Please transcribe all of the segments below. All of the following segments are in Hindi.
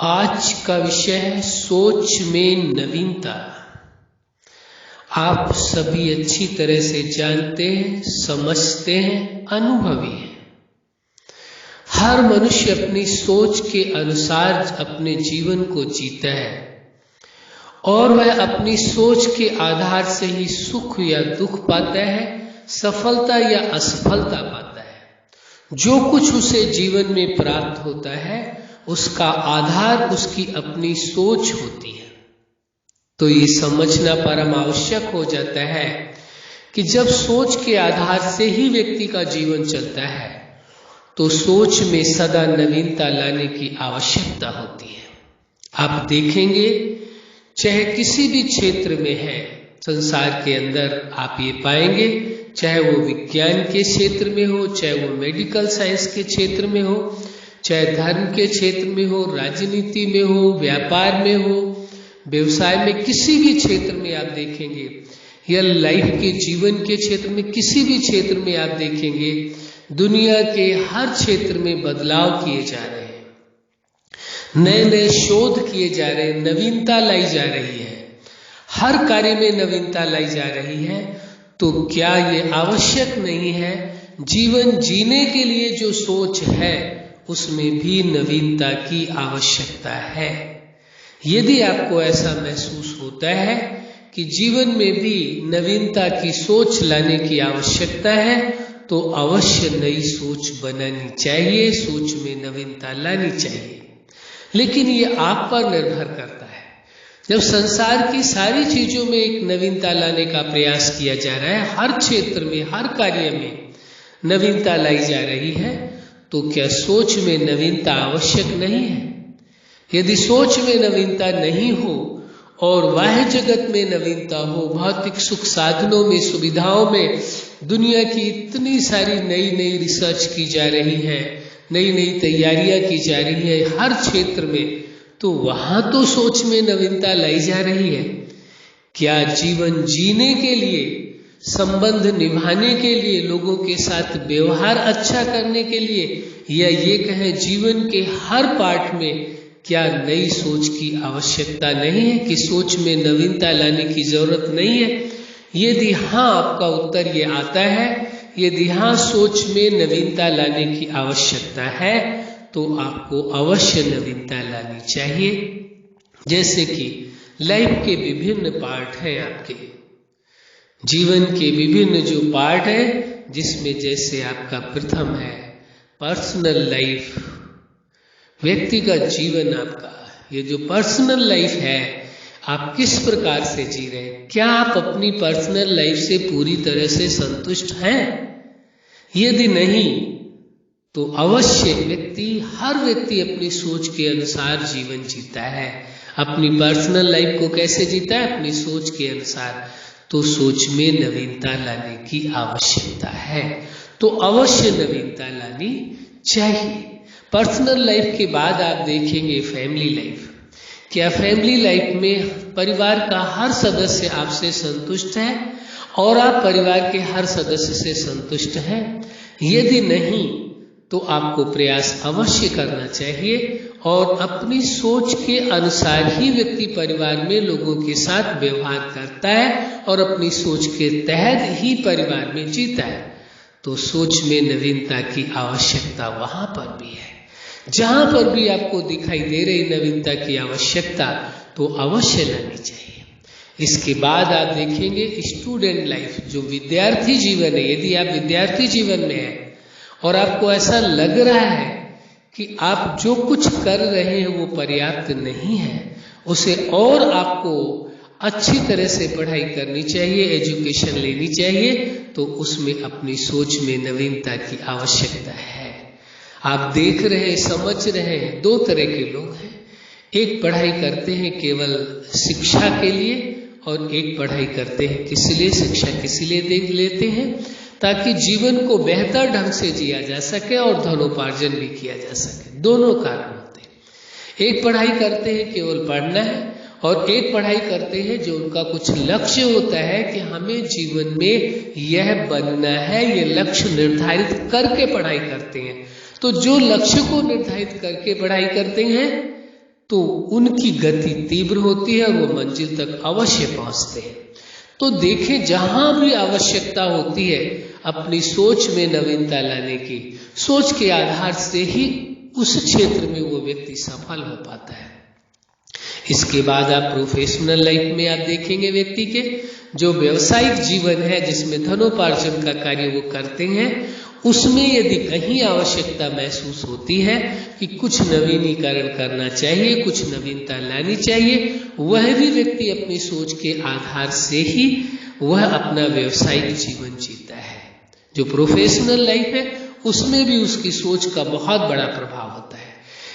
आज का विषय है सोच में नवीनता। आप सभी अच्छी तरह से जानते हैं, समझते हैं, अनुभवी हैं। हर मनुष्य अपनी सोच के अनुसार अपने जीवन को जीता है और वह अपनी सोच के आधार से ही सुख या दुख पाता है, सफलता या असफलता पाता है। जो कुछ उसे जीवन में प्राप्त होता है उसका आधार उसकी अपनी सोच होती है। तो ये समझना परम आवश्यक हो जाता है कि जब सोच के आधार से ही व्यक्ति का जीवन चलता है तो सोच में सदा नवीनता लाने की आवश्यकता होती है। आप देखेंगे चाहे किसी भी क्षेत्र में है संसार के अंदर, आप ये पाएंगे, चाहे वो विज्ञान के क्षेत्र में हो, चाहे वो मेडिकल साइंस के क्षेत्र में हो, चाहे धर्म के क्षेत्र में हो, राजनीति में हो, व्यापार में हो, व्यवसाय में, किसी भी क्षेत्र में आप देखेंगे या लाइफ के जीवन के क्षेत्र में किसी भी क्षेत्र में आप देखेंगे, दुनिया के हर क्षेत्र में बदलाव किए जा रहे हैं, नए नए शोध किए जा रहे हैं, नवीनता लाई जा रही है, हर कार्य में नवीनता लाई जा रही है। तो क्या ये आवश्यक नहीं है जीवन जीने के लिए जो सोच है उसमें भी नवीनता की आवश्यकता है? यदि आपको ऐसा महसूस होता है कि जीवन में भी नवीनता की सोच लाने की आवश्यकता है तो अवश्य नई सोच बनानी चाहिए, सोच में नवीनता लानी चाहिए। लेकिन ये आप पर निर्भर करता है। जब संसार की सारी चीजों में एक नवीनता लाने का प्रयास किया जा रहा है, हर क्षेत्र में, हर कार्य में नवीनता लाई जा रही है, तो क्या सोच में नवीनता आवश्यक नहीं है? यदि सोच में नवीनता नहीं हो और बाह्य जगत में नवीनता हो, भौतिक सुख साधनों में, सुविधाओं में, दुनिया की इतनी सारी नई नई रिसर्च की जा रही है, नई नई तैयारियां की जा रही है हर क्षेत्र में, तो वहां तो सोच में नवीनता लाई जा रही है। क्या जीवन जीने के लिए, संबंध निभाने के लिए, लोगों के साथ व्यवहार अच्छा करने के लिए, या ये कहें जीवन के हर पार्ट में क्या नई सोच की आवश्यकता नहीं है कि सोच में नवीनता लाने की जरूरत नहीं है? यदि हाँ आपका उत्तर ये आता है, यदि हाँ सोच में नवीनता लाने की आवश्यकता है, तो आपको अवश्य नवीनता लानी चाहिए। जैसे कि लाइफ के विभिन्न पार्ट हैं, आपके जीवन के विभिन्न जो पार्ट है, जिसमें जैसे आपका प्रथम है पर्सनल लाइफ, व्यक्तिगत जीवन। आपका ये जो पर्सनल लाइफ है, आप किस प्रकार से जी रहे हैं? क्या आप अपनी पर्सनल लाइफ से पूरी तरह से संतुष्ट हैं? यदि नहीं तो अवश्य हर व्यक्ति अपनी सोच के अनुसार जीवन जीता है। अपनी पर्सनल लाइफ को कैसे जीता है? अपनी सोच के अनुसार। तो सोच में नवीनता लाने की आवश्यकता है, तो अवश्य नवीनता लानी चाहिए। पर्सनल लाइफ के बाद आप देखेंगे फैमिली लाइफ। क्या फैमिली लाइफ में परिवार का हर सदस्य आपसे संतुष्ट है और आप परिवार के हर सदस्य से संतुष्ट हैं? यदि नहीं तो आपको प्रयास अवश्य करना चाहिए और अपनी सोच के अनुसार ही व्यक्ति परिवार में लोगों के साथ व्यवहार करता है और अपनी सोच के तहत ही परिवार में जीता है। तो सोच में नवीनता की आवश्यकता वहां पर भी है। जहां पर भी आपको दिखाई दे रही नवीनता की आवश्यकता, तो अवश्य लानी चाहिए। इसके बाद आप देखेंगे स्टूडेंट लाइफ, जो विद्यार्थी जीवन है। यदि आप विद्यार्थी जीवन में हैं और आपको ऐसा लग रहा है कि आप जो कुछ कर रहे हैं वो पर्याप्त नहीं है, उसे और आपको अच्छी तरह से पढ़ाई करनी चाहिए, एजुकेशन लेनी चाहिए, तो उसमें अपनी सोच में नवीनता की आवश्यकता है। आप देख रहे हैं, समझ रहे हैं, दो तरह के लोग हैं। एक पढ़ाई करते हैं केवल शिक्षा के लिए और एक पढ़ाई करते हैं किस लिए? शिक्षा किस लिए देख लेते हैं? ताकि जीवन को बेहतर ढंग से जिया जा सके और धनोपार्जन भी किया जा सके। दोनों कारण होते हैं। एक पढ़ाई करते हैं केवल पढ़ना है और एक पढ़ाई करते हैं जो उनका कुछ लक्ष्य होता है कि हमें जीवन में यह बनना है, ये लक्ष्य निर्धारित करके पढ़ाई करते हैं। तो जो लक्ष्य को निर्धारित करके पढ़ाई करते हैं तो उनकी गति तीव्र होती है और वो मंजिल तक अवश्य पहुंचते हैं। तो देखें, जहां भी आवश्यकता होती है अपनी सोच में नवीनता लाने की, सोच के आधार से ही उस क्षेत्र में वो व्यक्ति सफल हो पाता है। इसके बाद आप प्रोफेशनल लाइफ में आप देखेंगे व्यक्ति के जो व्यवसायिक जीवन है जिसमें धनोपार्जन का कार्य वो करते हैं, उसमें यदि कहीं आवश्यकता महसूस होती है कि कुछ नवीनीकरण करना चाहिए, कुछ नवीनता लानी चाहिए, वह भी व्यक्ति अपनी सोच के आधार से ही वह अपना व्यवसायिक जीवन जीता है। जो प्रोफेशनल लाइफ है उसमें भी उसकी सोच का बहुत बड़ा प्रभाव होता है।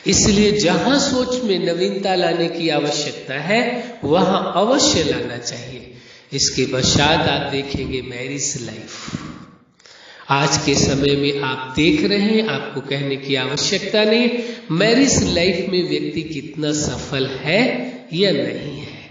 इसलिए जहां सोच में नवीनता लाने की आवश्यकता है वहां अवश्य लाना चाहिए। इसके पश्चात आप देखेंगे मैरिज लाइफ। आज के समय में आप देख रहे हैं, आपको कहने की आवश्यकता नहीं, मैरिज लाइफ में व्यक्ति कितना सफल है या नहीं है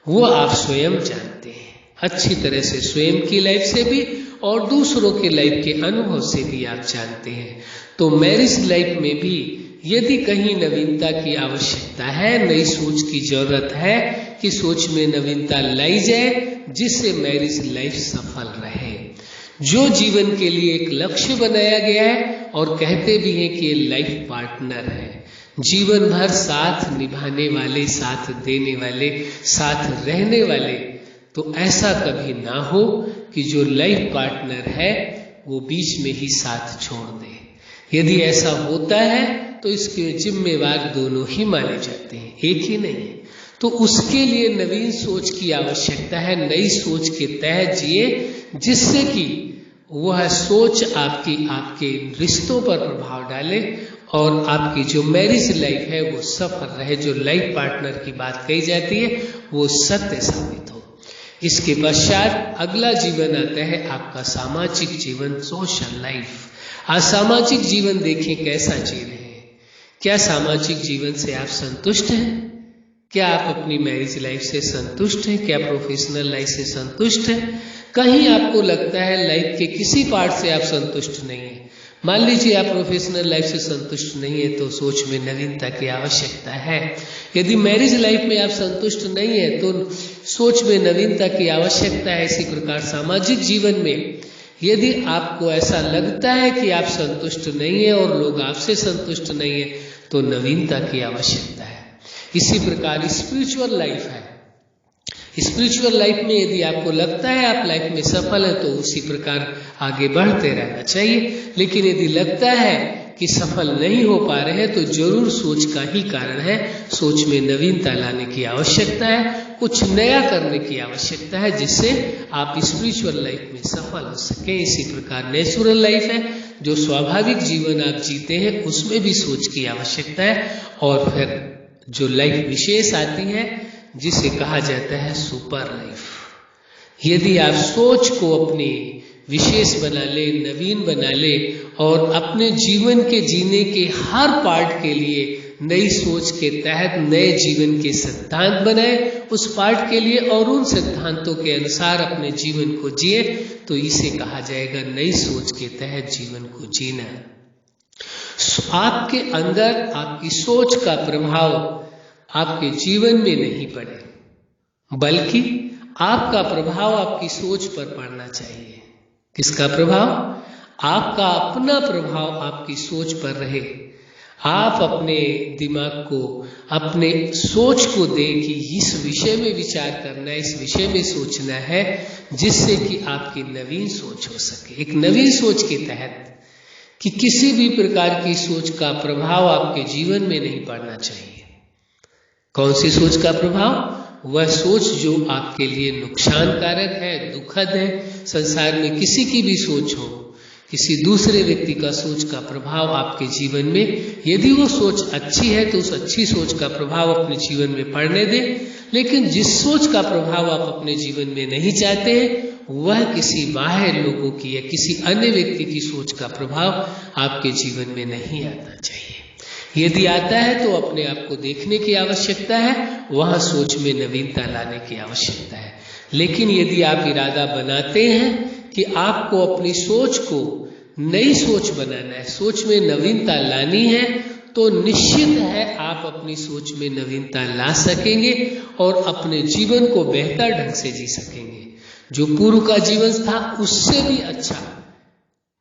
वो आप स्वयं जानते हैं, अच्छी तरह से स्वयं की लाइफ से भी और दूसरों के लाइफ के अनुभव से भी आप जानते हैं। तो मैरिज लाइफ में भी यदि कहीं नवीनता की आवश्यकता है, नई सोच की जरूरत है कि सोच में नवीनता लाई जाए जिससे मैरिज लाइफ सफल रहे। जो जीवन के लिए एक लक्ष्य बनाया गया है और कहते भी हैं कि ये लाइफ पार्टनर है, जीवन भर साथ निभाने वाले, साथ देने वाले, साथ रहने वाले, तो ऐसा कभी ना हो कि जो लाइफ पार्टनर है वो बीच में ही साथ छोड़ दे। यदि ऐसा होता है तो इसके जिम्मेवार दोनों ही माने जाते हैं, एक ही नहीं। तो उसके लिए नवीन सोच की आवश्यकता है, नई सोच के तहत जिए जिससे कि वह सोच आपके रिश्तों पर प्रभाव डाले और आपकी जो मैरिज लाइफ है वो सफल रहे। जो लाइफ पार्टनर की बात कही जाती है वो सत्य साबित हो। इसके पश्चात अगला जीवन आता है आपका सामाजिक जीवन, सोशल लाइफ। आज सामाजिक जीवन देखें कैसा जी रहे हैं। क्या सामाजिक जीवन से आप संतुष्ट हैं? क्या आप अपनी मैरिज लाइफ से संतुष्ट हैं? क्या प्रोफेशनल लाइफ से संतुष्ट हैं? कहीं आपको लगता है लाइफ के किसी पार्ट से आप संतुष्ट नहीं है, मान लीजिए आप प्रोफेशनल लाइफ से संतुष्ट नहीं है, तो सोच में नवीनता की आवश्यकता है। यदि मैरिज लाइफ में आप संतुष्ट नहीं है तो सोच में नवीनता की आवश्यकता है। इसी प्रकार सामाजिक जीवन में यदि आपको ऐसा लगता है कि आप संतुष्ट नहीं है और लोग आपसे संतुष्ट नहीं है तो नवीनता की आवश्यकता है। इसी प्रकार स्पिरिचुअल लाइफ है। स्पिरिचुअल लाइफ में यदि आपको लगता है आप लाइफ में सफल है तो उसी प्रकार आगे बढ़ते रहना चाहिए। लेकिन यदि लगता है कि सफल नहीं हो पा रहे हैं तो जरूर सोच का ही कारण है। सोच में नवीनता लाने की आवश्यकता है, कुछ नया करने की आवश्यकता है जिससे आप स्पिरिचुअल लाइफ में सफल हो सके। इसी प्रकार नेचुरल लाइफ है, जो स्वाभाविक जीवन आप जीते हैं उसमें भी सोच की आवश्यकता है। और फिर जो लाइफ विशेष आती है जिसे कहा जाता है सुपर लाइफ। यदि आप सोच को अपनी विशेष बना ले, नवीन बना ले और अपने जीवन के जीने के हर पार्ट के लिए नई सोच के तहत नए जीवन के सिद्धांत बनाए, उस पार्ट के लिए और उन सिद्धांतों के अनुसार अपने जीवन को जिए, तो इसे कहा जाएगा नई सोच के तहत जीवन को जीना। आपके अंदर आपकी सोच का प्रभाव आपके जीवन में नहीं पड़े, बल्कि आपका प्रभाव आपकी सोच पर पड़ना चाहिए। किसका प्रभाव? आपका अपना प्रभाव आपकी सोच पर रहे। आप अपने दिमाग को, अपने सोच को दें कि इस विषय में विचार करना है, इस विषय में सोचना है, जिससे कि आपकी नवीन सोच हो सके। एक नवीन सोच के तहत कि किसी भी प्रकार की सोच का प्रभाव आपके जीवन में नहीं पड़ना चाहिए। कौन सी सोच का प्रभाव? वह सोच जो आपके लिए नुकसानकारक है, दुखद है। संसार में किसी की भी सोच हो, किसी दूसरे व्यक्ति का सोच का प्रभाव आपके जीवन में, यदि वो सोच अच्छी है तो उस अच्छी सोच का प्रभाव अपने जीवन में पड़ने दें। लेकिन जिस सोच का प्रभाव आप अपने जीवन में नहीं चाहते हैं वह किसी बाह्य लोगों की या किसी अन्य व्यक्ति की सोच का प्रभाव आपके जीवन में नहीं आना चाहिए। यदि आता है तो अपने आप को देखने की आवश्यकता है, वहां सोच में नवीनता लाने की आवश्यकता है। लेकिन यदि आप इरादा बनाते हैं कि आपको अपनी सोच को नई सोच बनाना है, सोच में नवीनता लानी है, तो निश्चित है आप अपनी सोच में नवीनता ला सकेंगे और अपने जीवन को बेहतर ढंग से जी सकेंगे। जो पूर्व का जीवन था उससे भी अच्छा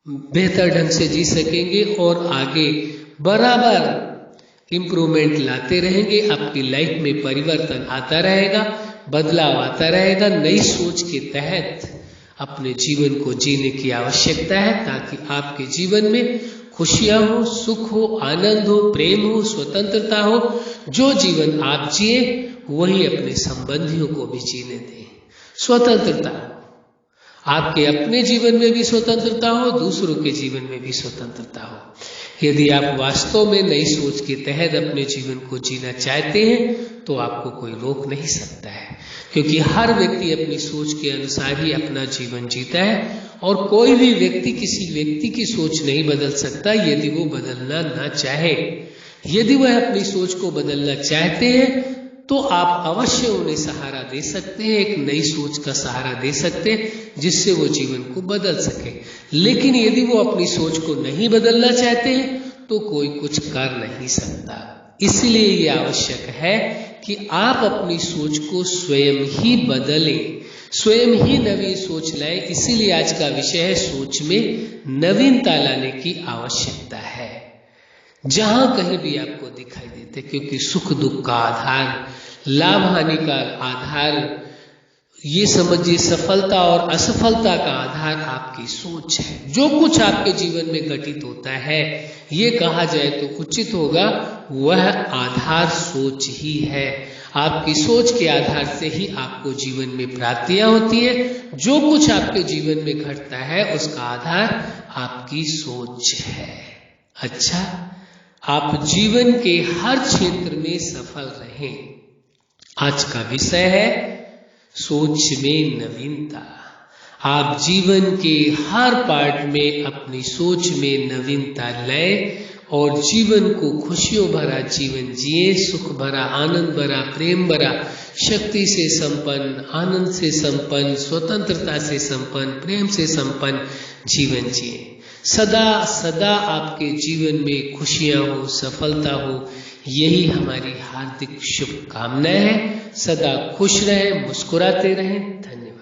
बेहतर ढंग से जी सकेंगे और आगे बराबर इंप्रूवमेंट लाते रहेंगे। आपकी लाइफ में परिवर्तन आता रहेगा, बदलाव आता रहेगा। नई सोच के तहत अपने जीवन को जीने की आवश्यकता है ताकि आपके जीवन में खुशियां हो, सुख हो, आनंद हो, प्रेम हो, स्वतंत्रता हो। जो जीवन आप जिए वही अपने संबंधियों को भी जीने दें। स्वतंत्रता हो, आपके अपने जीवन में भी स्वतंत्रता हो, दूसरों के जीवन में भी स्वतंत्रता हो। यदि आप वास्तव में नई सोच के तहत अपने जीवन को जीना चाहते हैं तो आपको कोई रोक नहीं सकता है, क्योंकि हर व्यक्ति अपनी सोच के अनुसार ही अपना जीवन जीता है और कोई भी व्यक्ति किसी व्यक्ति की सोच नहीं बदल सकता यदि वो बदलना ना चाहे। यदि वह अपनी सोच को बदलना चाहते हैं तो आप अवश्य उन्हें सहारा दे सकते हैं, एक नई सोच का सहारा दे सकते हैं जिससे वो जीवन को बदल सके। लेकिन यदि वो अपनी सोच को नहीं बदलना चाहते हैं तो कोई कुछ कर नहीं सकता। इसलिए ये आवश्यक है कि आप अपनी सोच को स्वयं ही बदलें, स्वयं ही नवी सोच लाएं। इसीलिए आज का विषय है सोच में नवीनता लाने की आवश्यकता है। जहां कहीं भी आपको दिखाई देते, क्योंकि सुख दुख का आधार, लाभ हानि का आधार, ये समझिए सफलता और असफलता का आधार आपकी सोच है। जो कुछ आपके जीवन में घटित होता है, ये कहा जाए तो उचित होगा, वह आधार सोच ही है। आपकी सोच के आधार से ही आपको जीवन में प्राप्तियां होती है। जो कुछ आपके जीवन में घटता है उसका आधार आपकी सोच है। अच्छा, आप जीवन के हर क्षेत्र में सफल रहें। आज का विषय है सोच में नवीनता। आप जीवन के हर पार्ट में अपनी सोच में नवीनता लाएं और जीवन को खुशियों भरा जीवन जिए, सुख भरा, आनंद भरा, प्रेम भरा, शक्ति से संपन्न, आनंद से संपन्न, स्वतंत्रता से संपन्न, प्रेम से संपन्न जीवन जिए। सदा सदा आपके जीवन में खुशियां हो, सफलता हो, यही हमारी हार्दिक शुभकामनाएं है। सदा खुश रहें, मुस्कुराते रहें। धन्यवाद।